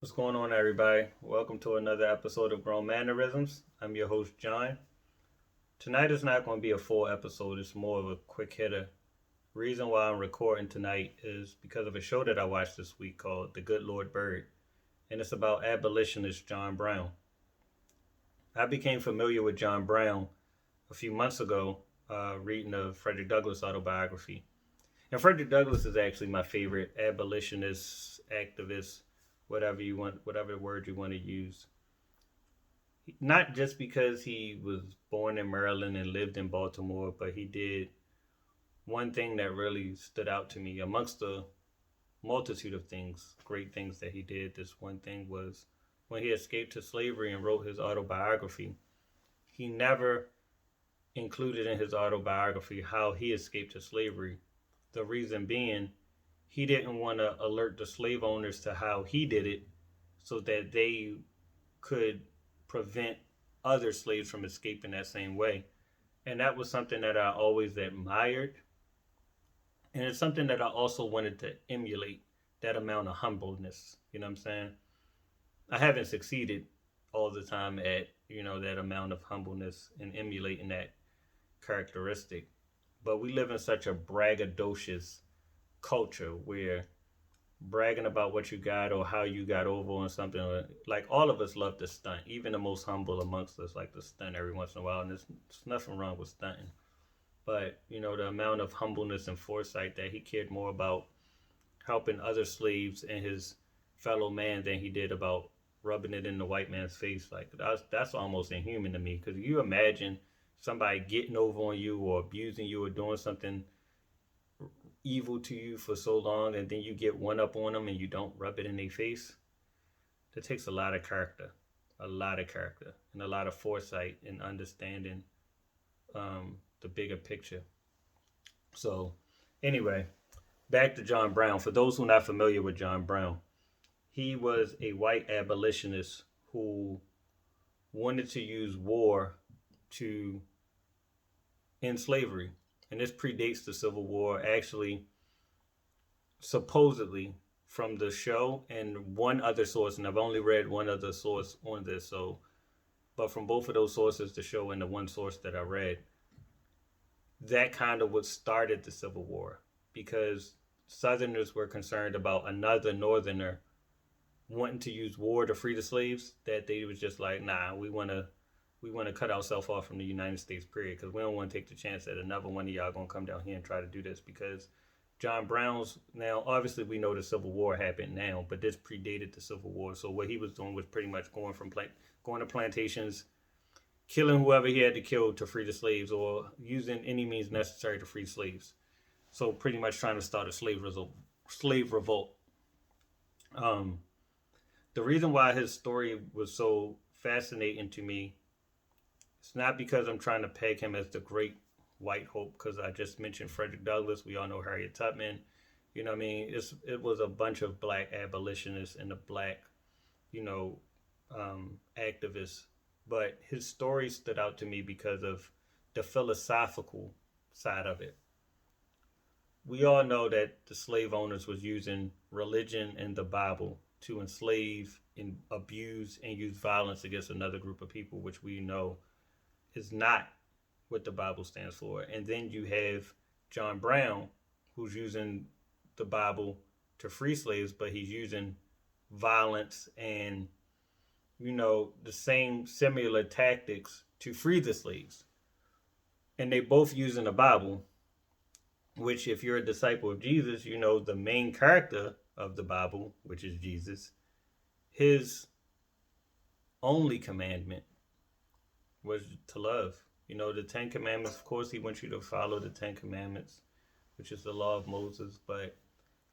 What's going on, everybody? Welcome to another episode of GrownMannerisms. I'm your host, John. Tonight is not going to be a full episode, it's more of a quick hitter. Reason why I'm recording tonight is because of a show that I watched this week called The Good Lord Bird, and it's about abolitionist John Brown. I became familiar with John Brown a few months ago reading the Frederick Douglass autobiography. And Frederick Douglass is actually my favorite abolitionist, activist, whatever you want, whatever word you want to use. Not just because he was born in Maryland and lived in Baltimore, but he did one thing that really stood out to me amongst the multitude of things, great things that he did. This one thing was when he escaped to slavery and wrote his autobiography. He never included in his autobiography how he escaped to slavery. The reason being, he didn't want to alert the slave owners to how he did it so that they could prevent other slaves from escaping that same way. And that was something that I always admired. And it's something that I also wanted to emulate, that amount of humbleness. You know what I'm saying? I haven't succeeded all the time at, that amount of humbleness and emulating that characteristic. But we live in such a braggadocious culture where bragging about what you got or how you got over on something, like all of us love to stunt. Even the most humble amongst us like to stunt every once in a while, and there's nothing wrong with stunting. But the amount of humbleness and foresight that he cared more about helping other slaves and his fellow man than he did about rubbing it in the white man's face, like that's almost inhuman to me. Because you imagine somebody getting over on you or abusing you or doing something evil to you for so long, and then you get one up on them and you don't rub it in their face. That takes a lot of character, and a lot of foresight and understanding the bigger picture. So anyway, back to John Brown. For those who are not familiar with John Brown, he was a white abolitionist who wanted to use war to end slavery. And this predates the Civil War, actually, supposedly from the show and one other source, and I've only read one other source on this. But from both of those sources, the show and the one source that I read, that kind of what started the Civil War, because Southerners were concerned about another Northerner wanting to use war to free the slaves. That they was just like, nah, we want to cut ourselves off from the United States, period, because we don't want to take the chance that another one of y'all going to come down here and try to do this. Because John Brown's, now, obviously, we know the Civil War happened now, but this predated the Civil War. So what he was doing was pretty much going to plantations, killing whoever he had to kill to free the slaves, or using any means necessary to free slaves. So pretty much trying to start a slave revolt. The reason why his story was so fascinating to me, it's not because I'm trying to peg him as the great white hope, because I just mentioned Frederick Douglass. We all know Harriet Tubman. You know what I mean? It was a bunch of black abolitionists and the black, activists. But his story stood out to me because of the philosophical side of it. We all know that the slave owners was using religion and the Bible to enslave and abuse and use violence against another group of people, which we know is not what the Bible stands for. And then you have John Brown, who's using the Bible to free slaves, but he's using violence and, the same similar tactics to free the slaves. And they both using the Bible, which, if you're a disciple of Jesus, the main character of the Bible, which is Jesus, his only commandment was to love. The Ten Commandments, of course, he wants you to follow the Ten Commandments, which is the law of Moses. But,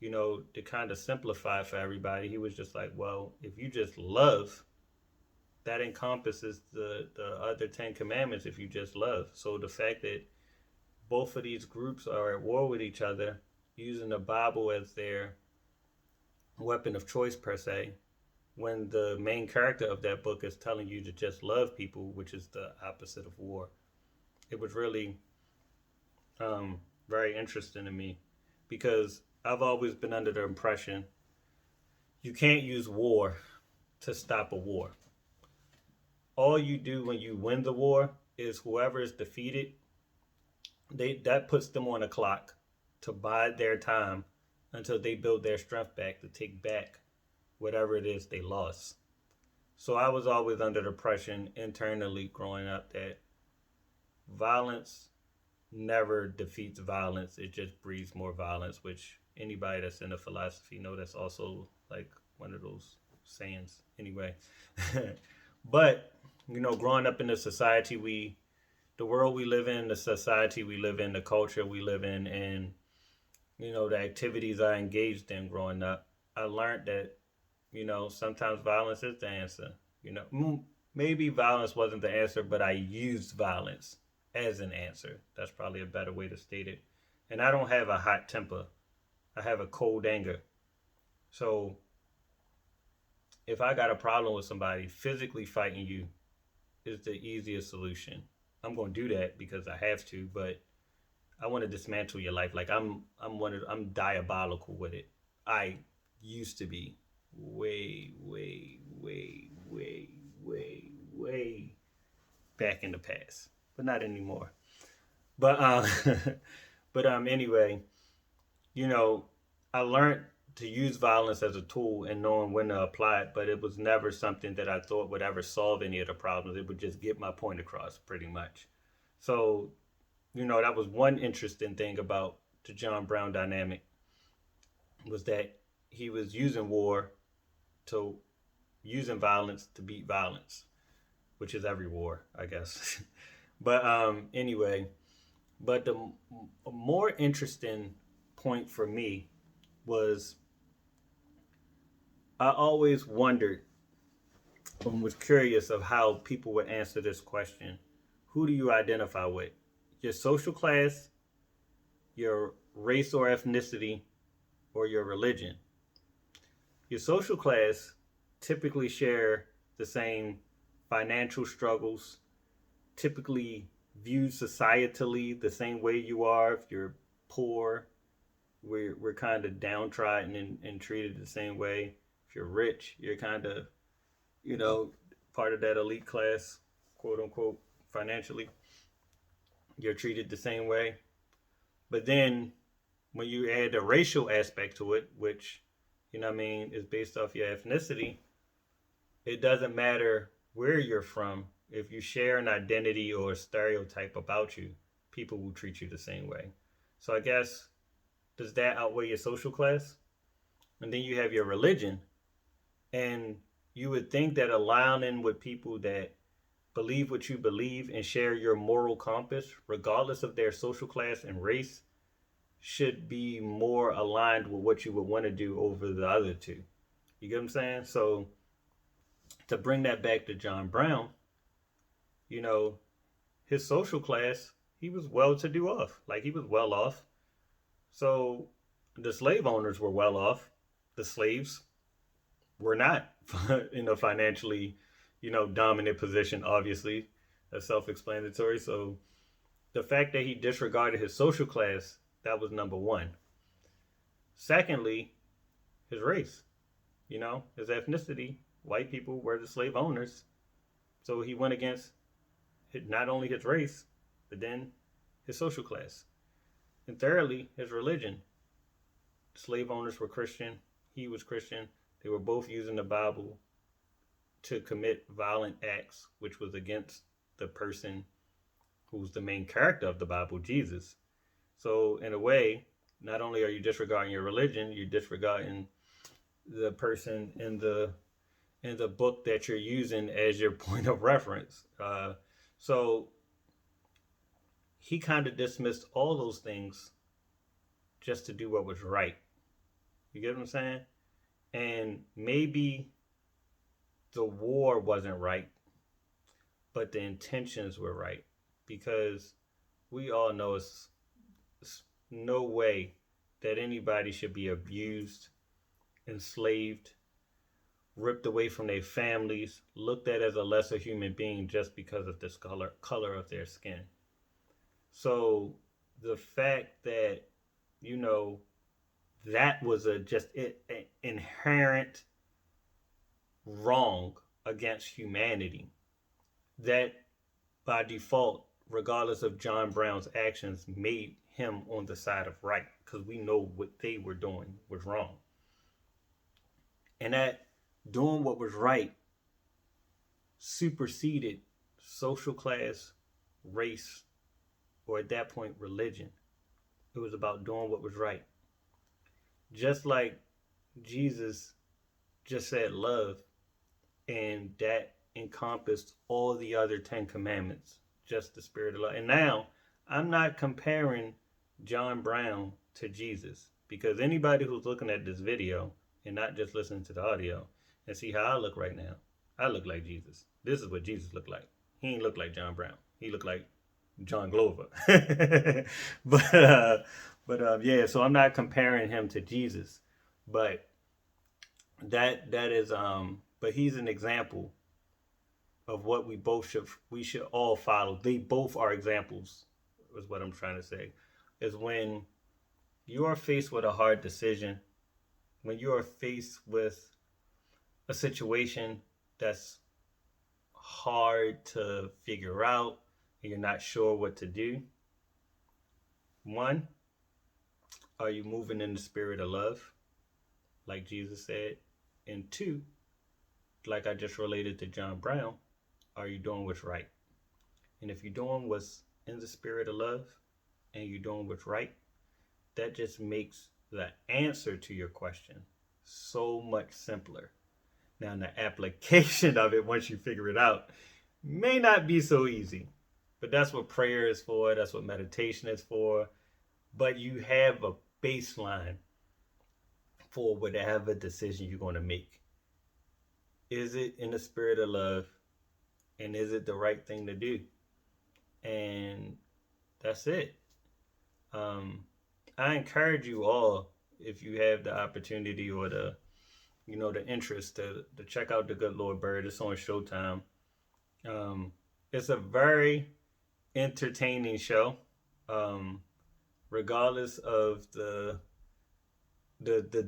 to kind of simplify it for everybody, he was just like, well, if you just love, that encompasses the other Ten Commandments if you just love. So the fact that both of these groups are at war with each other, using the Bible as their weapon of choice, per se, when the main character of that book is telling you to just love people, which is the opposite of war. It was really very interesting to me, because I've always been under the impression you can't use war to stop a war. All you do when you win the war is whoever is defeated, that puts them on a clock to bide their time until they build their strength back to take back whatever it is they lost. So I was always under the impression internally growing up that violence never defeats violence. It just breeds more violence, which anybody that's in the philosophy know that's also like one of those sayings anyway. But, growing up in the society the world we live in, the society we live in, the culture we live in, and, the activities I engaged in growing up, I learned that, sometimes violence is the answer. Maybe violence wasn't the answer, but I used violence as an answer. That's probably a better way to state it. And I don't have a hot temper. I have a cold anger. So if I got a problem with somebody, physically fighting you is the easiest solution. I'm going to do that because I have to, but I want to dismantle your life. Like I'm diabolical with it. I used to be way back in the past, but not anymore. But anyway, I learned to use violence as a tool and knowing when to apply it, but it was never something that I thought would ever solve any of the problems. It would just get my point across pretty much. So, that was one interesting thing about the John Brown dynamic was that he was using violence to beat violence, which is every war, I guess. But anyway, but the more interesting point for me was I always wondered and was curious of how people would answer this question. Who do you identify with? Your social class, your race or ethnicity, or your religion? Your social class typically share the same financial struggles, typically viewed societally the same way you are. If you're poor, we're kind of downtrodden and treated the same way. If you're rich, you're kind of, part of that elite class, quote unquote, financially. You're treated the same way. But then when you add a racial aspect to it, which, is based off your ethnicity, it doesn't matter where you're from. If you share an identity or a stereotype about you, people will treat you the same way. So I guess, does that outweigh your social class? And then you have your religion. And you would think that aligning with people that believe what you believe and share your moral compass, regardless of their social class and race, should be more aligned with what you would want to do over the other two. You get what I'm saying? So to bring that back to John Brown, his social class, he was well-to-do off. Like, he was well off. So the slave owners were well off. The slaves were not in a financially, dominant position, obviously. That's self-explanatory. So the fact that he disregarded his social class, that was number one. Secondly, his race, his ethnicity. White people were the slave owners. So he went against not only his race, but then his social class. And thirdly, his religion. Slave owners were Christian. He was Christian. They were both using the Bible to commit violent acts, which was against the person who's the main character of the Bible, Jesus. So in a way, not only are you disregarding your religion, you're disregarding the person in the book that you're using as your point of reference. So he kind of dismissed all those things just to do what was right. You get what I'm saying? And maybe the war wasn't right, but the intentions were right, because we all know it's no way that anybody should be abused, enslaved, ripped away from their families, looked at as a lesser human being just because of this color of their skin. So the fact that, that was just an inherent wrong against humanity, that by default, regardless of John Brown's actions, made him on the side of right, because we know what they were doing was wrong. And that doing what was right superseded social class, race, or at that point, religion. It was about doing what was right. Just like Jesus just said love, and that encompassed all the other 10 commandments, just the spirit of love. And now, I'm not comparing John Brown to Jesus, because anybody who's looking at this video and not just listening to the audio and see how I look right now, I look like Jesus. This is what Jesus looked like. He ain't look like John Brown. He looked like John Glover. Yeah, so I'm not comparing him to Jesus, but that is but he's an example of what we should all follow. They both are examples, is what I'm trying to say. Is when you are faced with a hard decision, when you are faced with a situation that's hard to figure out and you're not sure what to do. One, are you moving in the spirit of love, like Jesus said? And two, like I just related to John Brown, are you doing what's right? And if you're doing what's in the spirit of love and you're doing what's right, that just makes the answer to your question so much simpler. Now, the application of it, once you figure it out, may not be so easy. But that's what prayer is for. That's what meditation is for. But you have a baseline for whatever decision you're going to make. Is it in the spirit of love? And is it the right thing to do? And that's it. I encourage you all, if you have the opportunity or the interest, to check out The Good Lord Bird. It's on Showtime. It's a very entertaining show, regardless of the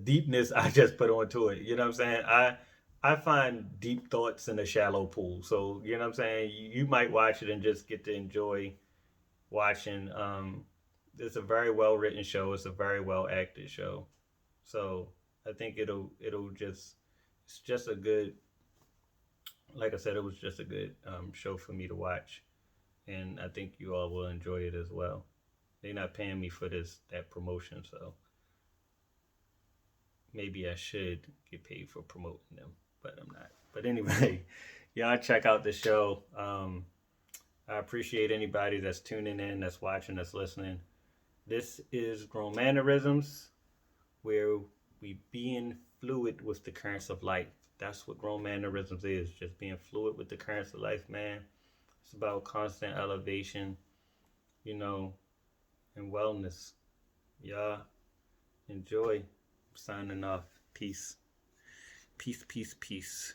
deepness I just put onto it. You know what I'm saying? I find deep thoughts in a shallow pool. So, you know what I'm saying? You might watch it and just get to enjoy watching. It's a very well written show. It's a very well acted show. So I think it's just a good, like I said, it was just a good show for me to watch. And I think you all will enjoy it as well. They're not paying me for that promotion, so maybe I should get paid for promoting them, but I'm not. But anyway, y'all check out the show. I appreciate anybody that's tuning in, that's watching, that's listening. This is Grown Mannerisms, where we being fluid with the currents of life. That's what Grown Mannerisms is, just being fluid with the currents of life, man. It's about constant elevation, and wellness. Y'all enjoy. I'm signing off. Peace. Peace, peace, peace.